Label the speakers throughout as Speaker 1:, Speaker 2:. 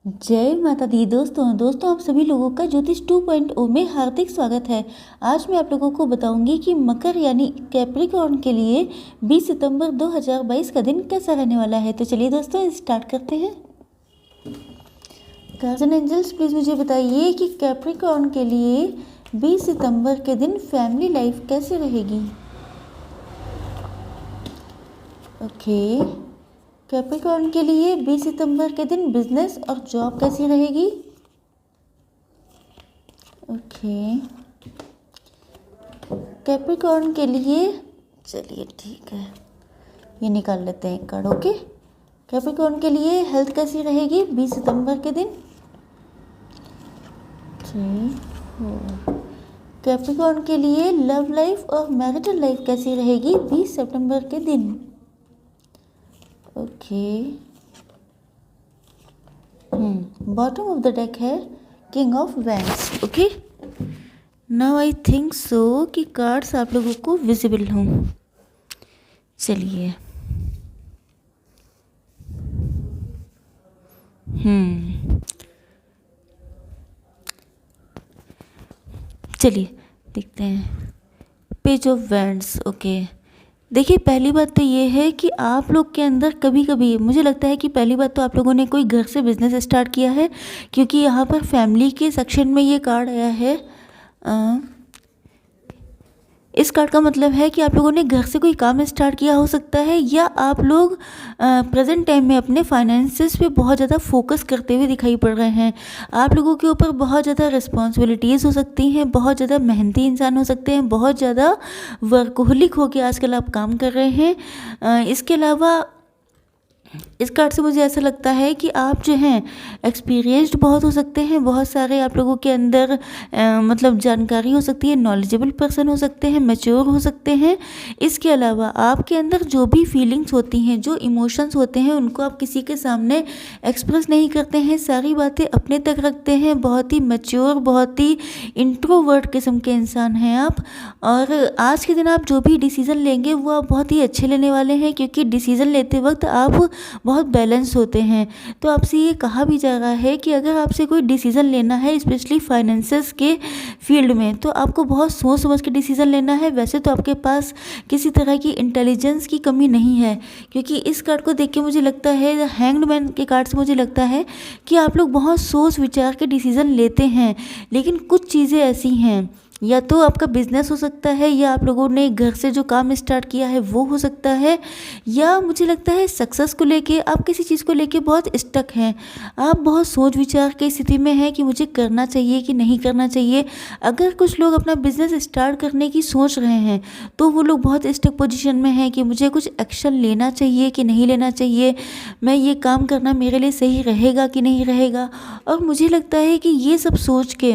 Speaker 1: जय माता दी। दोस्तों आप सभी लोगों का ज्योतिष 2.0 में हार्दिक स्वागत है। आज मैं आप लोगों को बताऊंगी कि मकर यानी कैप्रिकॉर्न के लिए 20 सितंबर 2022 का दिन कैसा रहने वाला है। तो चलिए दोस्तों स्टार्ट करते हैं। गार्जियन एंजल्स प्लीज़ मुझे बताइए कि कैप्रिकॉर्न के लिए 20 सितंबर के दिन फैमिली लाइफ कैसी रहेगी। ओके, कैप्रिकॉर्न के लिए 20 सितंबर के दिन बिजनेस और जॉब कैसी रहेगी। ओके, कैप्रिकॉर्न के लिए चलिए ठीक है, ये निकाल लेते हैं कार्ड। ओके, कैप्रिकॉर्न के लिए हेल्थ कैसी रहेगी 20 सितंबर के दिन। 3 4। कैप्रिकॉर्न के लिए लव लाइफ और मैरिटल लाइफ कैसी रहेगी 20 सितंबर के दिन। Okay, bottom of the deck है king of wands. Okay, now I think so कि कार्ड्स आप लोगों को विजिबल हों। चलिए चलिए देखते हैं पेज ऑफ वैंड्स। ओके, देखिए पहली बात तो ये है कि आप लोग के अंदर कभी कभी मुझे लगता है कि पहली बात तो आप लोगों ने कोई घर से बिजनेस स्टार्ट किया है, क्योंकि यहाँ पर फैमिली के सेक्शन में ये कार्ड आया है। इस कार्ड का मतलब है कि आप लोगों ने घर से कोई काम स्टार्ट किया हो सकता है, या आप लोग प्रेजेंट टाइम में अपने फाइनेंसेस पे बहुत ज़्यादा फोकस करते हुए दिखाई पड़ रहे हैं। आप लोगों के ऊपर बहुत ज़्यादा रिस्पॉन्सिबिलिटीज़ हो सकती हैं, बहुत ज़्यादा मेहनती इंसान हो सकते हैं, बहुत ज़्यादा वर्कोहलिक होकर आजकल आप काम कर रहे हैं। इसके अलावा इस कार्ड से मुझे ऐसा लगता है कि आप जो हैं एक्सपीरियंस्ड बहुत हो सकते हैं, बहुत सारे आप लोगों के अंदर मतलब जानकारी हो सकती है, नॉलेजेबल पर्सन हो सकते हैं, मैच्योर हो सकते हैं। इसके अलावा आपके अंदर जो भी फीलिंग्स होती हैं, जो इमोशंस होते हैं, उनको आप किसी के सामने एक्सप्रेस नहीं करते हैं, सारी बातें अपने तक रखते हैं। बहुत ही मैच्योर, बहुत ही इंट्रोवर्ट किस्म के इंसान हैं आप। और आज के दिन आप जो भी डिसीज़न लेंगे वो आप बहुत ही अच्छे लेने वाले हैं, क्योंकि डिसीज़न लेते वक्त आप बहुत बैलेंस होते हैं। तो आपसे ये कहा भी जा रहा है कि अगर आपसे कोई डिसीज़न लेना है, स्पेशली फाइनेंसेस के फील्ड में, तो आपको बहुत सोच समझ के डिसीज़न लेना है। वैसे तो आपके पास किसी तरह की इंटेलिजेंस की कमी नहीं है, क्योंकि इस कार्ड को देख के मुझे लगता है, हैंग्ड मैन के कार्ड से मुझे लगता है कि आप लोग बहुत सोच विचार के डिसीज़न लेते हैं। लेकिन कुछ चीज़ें ऐसी हैं, या तो आपका बिजनेस हो सकता है, या आप लोगों ने घर से जो काम स्टार्ट किया है वो हो सकता है, या मुझे लगता है सक्सेस को लेके आप किसी चीज़ को लेके बहुत स्टक हैं। आप बहुत सोच विचार की स्थिति में हैं कि मुझे करना चाहिए कि नहीं करना चाहिए। अगर कुछ लोग अपना बिजनेस स्टार्ट करने की सोच रहे हैं, तो वो लोग बहुत स्टक पोजीशन में हैं कि मुझे कुछ एक्शन लेना चाहिए कि नहीं लेना चाहिए, मैं ये काम करना मेरे लिए सही रहेगा कि नहीं रहेगा। और मुझे लगता है कि ये सब सोच के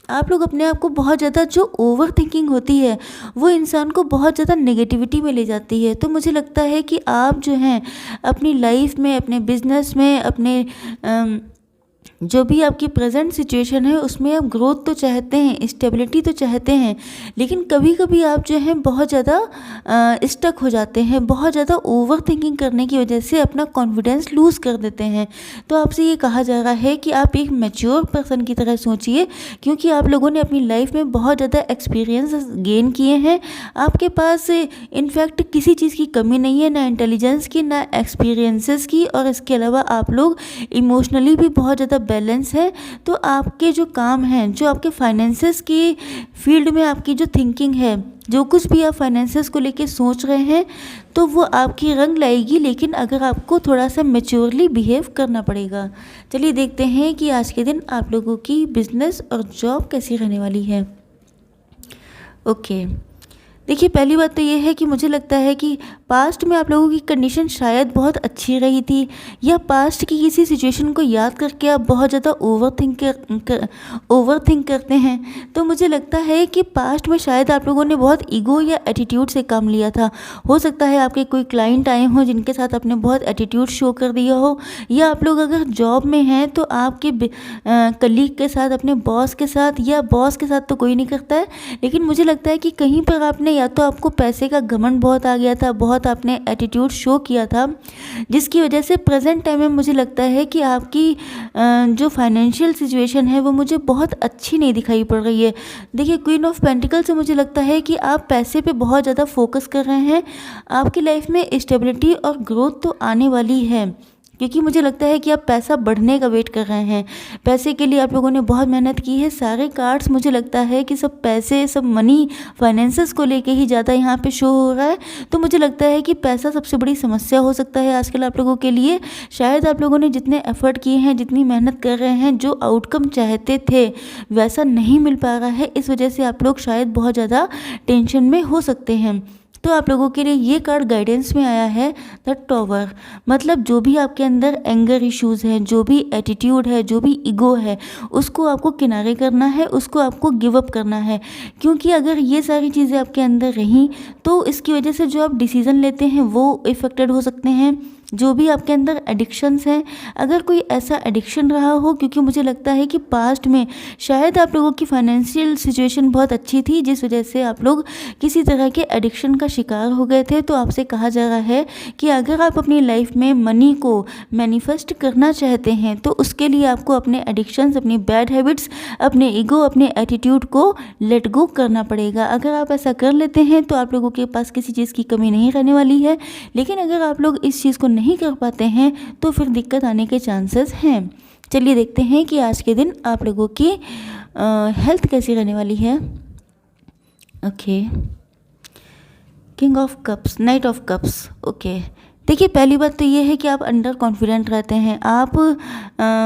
Speaker 1: आप लोग अपने आप को बहुत ज़्यादा, जो ओवर थिंकिंग होती है वो इंसान को बहुत ज़्यादा नेगेटिविटी में ले जाती है। तो मुझे लगता है कि आप जो हैं अपनी लाइफ में, अपने बिजनेस में, अपने जो भी आपकी प्रेजेंट सिचुएशन है उसमें आप ग्रोथ तो चाहते हैं, स्टेबिलिटी तो चाहते हैं, लेकिन कभी कभी आप जो हैं बहुत ज़्यादा स्टक हो जाते हैं, बहुत ज़्यादा ओवर थिंकिंग करने की वजह से अपना कॉन्फिडेंस लूज़ कर देते हैं। तो आपसे ये कहा जा रहा है कि आप एक मैच्योर पर्सन की तरह सोचिए, क्योंकि आप लोगों ने अपनी लाइफ में बहुत ज़्यादा एक्सपीरियंस गेन किए हैं। आपके पास इनफैक्ट किसी चीज़ की कमी नहीं है, ना इंटेलिजेंस की, ना एक्सपीरियंसेस की। और इसके अलावा आप लोग इमोशनली भी बहुत ज़्यादा बैलेंस है। तो आपके जो काम हैं, जो आपके फाइनेंसेस की फील्ड में आपकी जो थिंकिंग है, जो कुछ भी आप फाइनेंसेस को लेके सोच रहे हैं, तो वो आपकी रंग लाएगी, लेकिन अगर आपको थोड़ा सा मैच्योरली बिहेव करना पड़ेगा। चलिए देखते हैं कि आज के दिन आप लोगों की बिजनेस और जॉब कैसी रहने वाली है। ओके, देखिए पहली बात तो ये है कि मुझे लगता है कि पास्ट में आप लोगों की कंडीशन शायद बहुत अच्छी रही थी, या पास्ट की किसी सिचुएशन को याद करके आप बहुत ज़्यादा ओवर थिंक करते हैं। तो मुझे लगता है कि पास्ट में शायद आप लोगों ने बहुत ईगो या एटीट्यूड से काम लिया था। हो सकता है आपके कोई क्लाइंट आए हों जिनके साथ आपने बहुत एटीट्यूड शो कर दिया हो, या आप लोग अगर जॉब में हैं तो आपके कलीग के साथ, अपने बॉस के साथ, या बॉस के साथ तो कोई नहीं करता है, लेकिन मुझे लगता है कि कहीं पर आपने ने या तो आपको पैसे का घमंड बहुत आ गया था, बहुत आपने एटीट्यूड शो किया था, जिसकी वजह से प्रेजेंट टाइम में मुझे लगता है कि आपकी जो फाइनेंशियल सिचुएशन है वो मुझे बहुत अच्छी नहीं दिखाई पड़ रही है। देखिए, क्वीन ऑफ पेंटिकल से मुझे लगता है कि आप पैसे पे बहुत ज़्यादा फोकस कर रहे हैं। आपकी लाइफ में स्टेबिलिटी और ग्रोथ तो आने वाली है, क्योंकि मुझे लगता है कि आप पैसा बढ़ने का वेट कर रहे हैं। पैसे के लिए आप लोगों ने बहुत मेहनत की है। सारे कार्ड्स मुझे लगता है कि सब पैसे, सब मनी, फाइनेंसेस को लेके ही ज़्यादा यहाँ पे शो हो रहा है। तो मुझे लगता है कि पैसा सबसे बड़ी समस्या हो सकता है आजकल आप लोगों के लिए। शायद आप लोगों ने जितने एफर्ट किए हैं, जितनी मेहनत कर रहे हैं, जो आउटकम चाहते थे वैसा नहीं मिल पा रहा है। इस वजह से आप लोग शायद बहुत ज़्यादा टेंशन में हो सकते हैं। तो आप लोगों के लिए ये कार्ड गाइडेंस में आया है द टॉवर। मतलब जो भी आपके अंदर एंगर इश्यूज़ हैं, जो भी एटीट्यूड है, जो भी ईगो है, उसको आपको किनारे करना है, उसको आपको गिव अप करना है। क्योंकि अगर ये सारी चीज़ें आपके अंदर रहीं तो इसकी वजह से जो आप डिसीज़न लेते हैं वो इफ़ेक्टेड हो सकते हैं। जो भी आपके अंदर एडिक्शंस हैं, अगर कोई ऐसा एडिक्शन रहा हो, क्योंकि मुझे लगता है कि पास्ट में शायद आप लोगों की फाइनेंशियल सिचुएशन बहुत अच्छी थी, जिस वजह से आप लोग किसी तरह के एडिक्शन का शिकार हो गए थे। तो आपसे कहा जा रहा है कि अगर आप अपनी लाइफ में मनी को मैनिफेस्ट करना चाहते हैं तो उसके लिए आपको अपने एडिक्शंस, अपनी बैड हैबिट्स, अपने ईगो, अपने एटीट्यूड को लेट गो करना पड़ेगा। अगर आप ऐसा कर लेते हैं तो आप लोगों के पास किसी चीज़ की कमी नहीं रहने वाली है। लेकिन अगर आप लोग इस चीज़ को नहीं कर पाते हैं तो फिर दिक्कत आने के चांसेस हैं। चलिए देखते हैं कि आज के दिन आप लोगों की हेल्थ कैसी रहने वाली है। Okay, king of cups, night of cups. Okay, देखिए, पहली बात तो ये है कि आप अंडर कॉन्फिडेंट रहते हैं। आप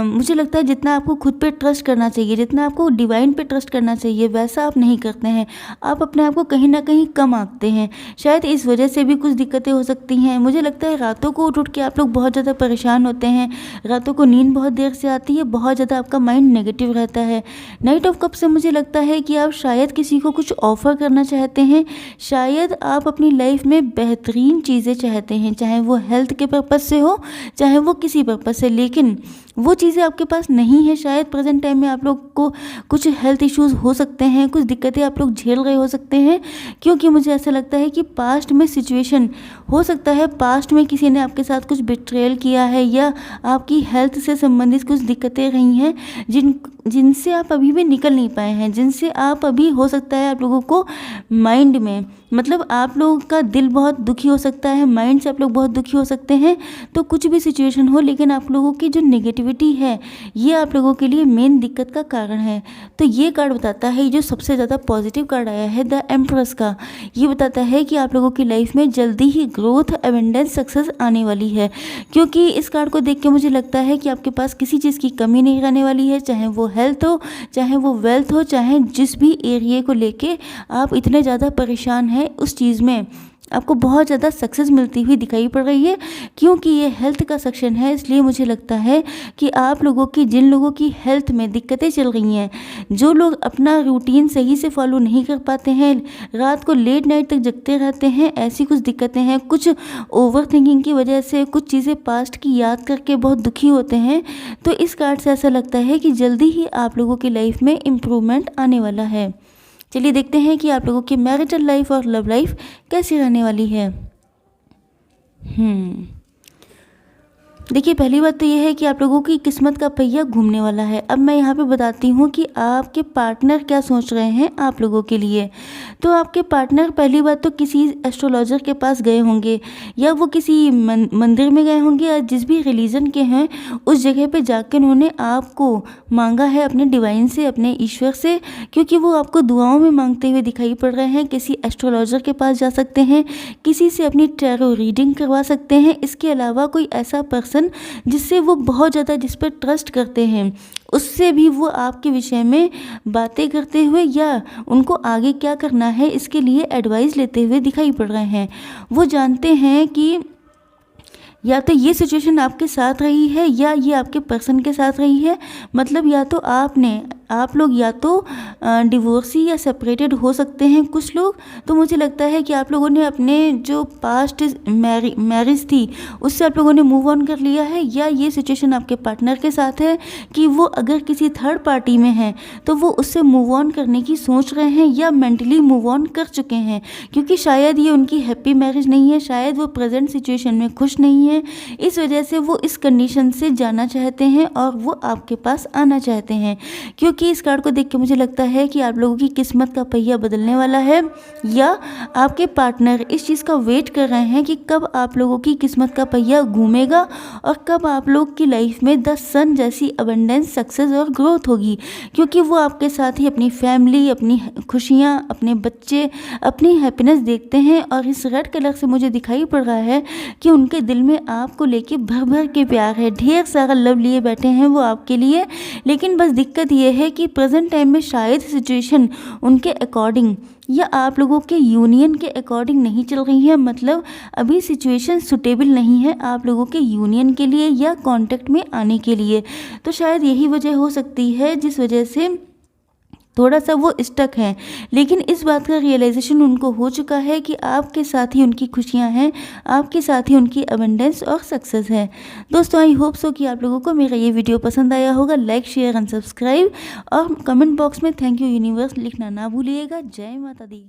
Speaker 1: मुझे लगता है जितना आपको खुद पे ट्रस्ट करना चाहिए, जितना आपको डिवाइन पे ट्रस्ट करना चाहिए, वैसा आप नहीं करते हैं। आप अपने आप को कहीं ना कहीं कम आंकते हैं। शायद इस वजह से भी कुछ दिक्कतें हो सकती हैं। मुझे लगता है रातों को उठ के आप लोग बहुत ज़्यादा परेशान होते हैं। रातों को नींद बहुत देर से आती है, बहुत ज़्यादा आपका माइंड नेगेटिव रहता है। नाइट ऑफ कप से मुझे लगता है कि आप शायद किसी को कुछ ऑफर करना चाहते हैं। शायद आप अपनी लाइफ में बेहतरीन चीज़ें चाहते हैं, चाहे वो हेल्थ के पर्पज़ से हो, चाहे वो किसी पर्पज़ से, लेकिन वो चीज़ें आपके पास नहीं है। शायद प्रेजेंट टाइम में आप लोग को कुछ हेल्थ इश्यूज़ हो सकते हैं, कुछ दिक्कतें आप लोग झेल रहे हो सकते हैं। क्योंकि मुझे ऐसा लगता है कि पास्ट में सिचुएशन हो सकता है, पास्ट में किसी ने आपके साथ कुछ बिट्रेयल किया है, या आपकी हेल्थ से संबंधित कुछ दिक्कतें रही हैं जिनसे आप अभी भी निकल नहीं पाए हैं, जिनसे आप अभी, हो सकता है आप लोगों को माइंड में, मतलब आप लोगों का दिल बहुत दुखी हो सकता है, माइंड से आप लोग बहुत दुखी हो सकते हैं। तो कुछ भी सिचुएशन हो, लेकिन आप लोगों की जो नेगेटिविटी है ये आप लोगों के लिए मेन दिक्कत का कारण है। तो ये कार्ड बताता है, जो सबसे ज़्यादा पॉजिटिव कार्ड आया है द एम्प्रेस का, ये बताता है कि आप लोगों की लाइफ में जल्दी ही ग्रोथ, एबंडेंस, सक्सेस आने वाली है। क्योंकि इस कार्ड को देख के मुझे लगता है कि आपके पास किसी चीज़ की कमी नहीं रहने वाली है, चाहे वो हेल्थ हो, चाहे वो वेल्थ हो, चाहे जिस भी एरिया को लेके आप इतने ज़्यादा परेशान हैं, उस चीज़ में आपको बहुत ज़्यादा सक्सेस मिलती हुई दिखाई पड़ रही है। क्योंकि ये हेल्थ का सेक्शन है, इसलिए मुझे लगता है कि आप लोगों की, जिन लोगों की हेल्थ में दिक्कतें चल रही हैं, जो लोग अपना रूटीन सही से फॉलो नहीं कर पाते हैं, रात को लेट नाइट तक जगते रहते हैं, ऐसी कुछ दिक्कतें हैं, कुछ ओवर थिंकिंग की वजह से कुछ चीज़ें पास्ट की याद करके बहुत दुखी होते हैं। तो इस कार्ड से ऐसा लगता है कि जल्दी ही आप लोगों की लाइफ में इम्प्रूवमेंट आने वाला है। चलिए देखते हैं कि आप लोगों की मैरिटल लाइफ और लव लाइफ कैसी रहने वाली है। देखिए, पहली बात तो ये है कि आप लोगों की किस्मत का पहिया घूमने वाला है। अब मैं यहाँ पे बताती हूँ कि आपके पार्टनर क्या सोच रहे हैं आप लोगों के लिए। तो आपके पार्टनर पहली बात तो किसी एस्ट्रोलॉजर के पास गए होंगे, या वो किसी मंदिर में गए होंगे, या जिस भी रिलीजन के हैं उस जगह पे जाकर उन्होंने आपको मांगा है अपने डिवाइन से, अपने ईश्वर से, क्योंकि वो आपको दुआओं में मांगते हुए दिखाई पड़ रहे हैं। किसी एस्ट्रोलॉजर के पास जा सकते हैं, किसी से अपनी टैरो रीडिंग करवा सकते हैं। इसके अलावा कोई ऐसा पर्सन जिससे वो बहुत ज़्यादा, जिस पर ट्रस्ट करते हैं, उससे भी वो आपके विषय में बातें करते हुए या उनको आगे क्या करना है इसके लिए एडवाइस लेते हुए दिखाई पड़ रहे हैं। वो जानते हैं कि या तो ये सिचुएशन आपके साथ रही है या ये आपके पर्सन के साथ रही है। मतलब या तो आपने आप लोग या तो डिवोर्सी या सेपरेटेड हो सकते हैं कुछ लोग। तो मुझे लगता है कि आप लोगों ने अपने जो पास्ट मैरिज थी उससे आप लोगों ने मूव ऑन कर लिया है, या ये सिचुएशन आपके पार्टनर के साथ है कि वो अगर किसी थर्ड पार्टी में है तो वो उससे मूव ऑन करने की सोच रहे हैं या मेंटली मूव ऑन कर चुके हैं, क्योंकि शायद ये उनकी हैप्पी मैरिज नहीं है, शायद वो प्रेजेंट सिचुएशन में खुश नहीं है, इस वजह से वो इस कंडीशन से जाना चाहते हैं और वो आपके पास आना चाहते हैं। क्योंकि इस कार्ड को देख के मुझे लगता है कि आप लोगों की किस्मत का पहिया बदलने वाला है, या आपके पार्टनर इस चीज़ का वेट कर रहे हैं कि कब आप लोगों की किस्मत का पहिया घूमेगा और कब आप लोग की लाइफ में द सन जैसी अबंडेंस, सक्सेस और ग्रोथ होगी। क्योंकि वो आपके साथ ही अपनी फैमिली, अपनी खुशियाँ, अपने बच्चे, अपनी हैप्पीनेस देखते हैं, और इस रेड कलर से मुझे दिखाई पड़ रहा है कि उनके दिल में आपको लेके भर भर के प्यार है, ढेर सारा लव लिए बैठे हैं वो आपके लिए। लेकिन बस दिक्कत ये है कि प्रेजेंट टाइम में शायद सिचुएशन उनके अकॉर्डिंग या आप लोगों के यूनियन के अकॉर्डिंग नहीं चल रही है, मतलब अभी सिचुएशन सुटेबल नहीं है आप लोगों के यूनियन के लिए या कांटेक्ट में आने के लिए। तो शायद यही वजह हो सकती है जिस वजह से थोड़ा सा वो स्टक हैं। लेकिन इस बात का रियलाइजेशन उनको हो चुका है कि आपके साथ ही उनकी खुशियां हैं, आपके साथ ही उनकी अबंडेंस और सक्सेस है। दोस्तों, आई होप सो कि आप लोगों को मेरा ये वीडियो पसंद आया होगा। लाइक, शेयर एंड सब्सक्राइब, और कमेंट बॉक्स में थैंक यू यूनिवर्स लिखना ना भूलिएगा। जय माता दी।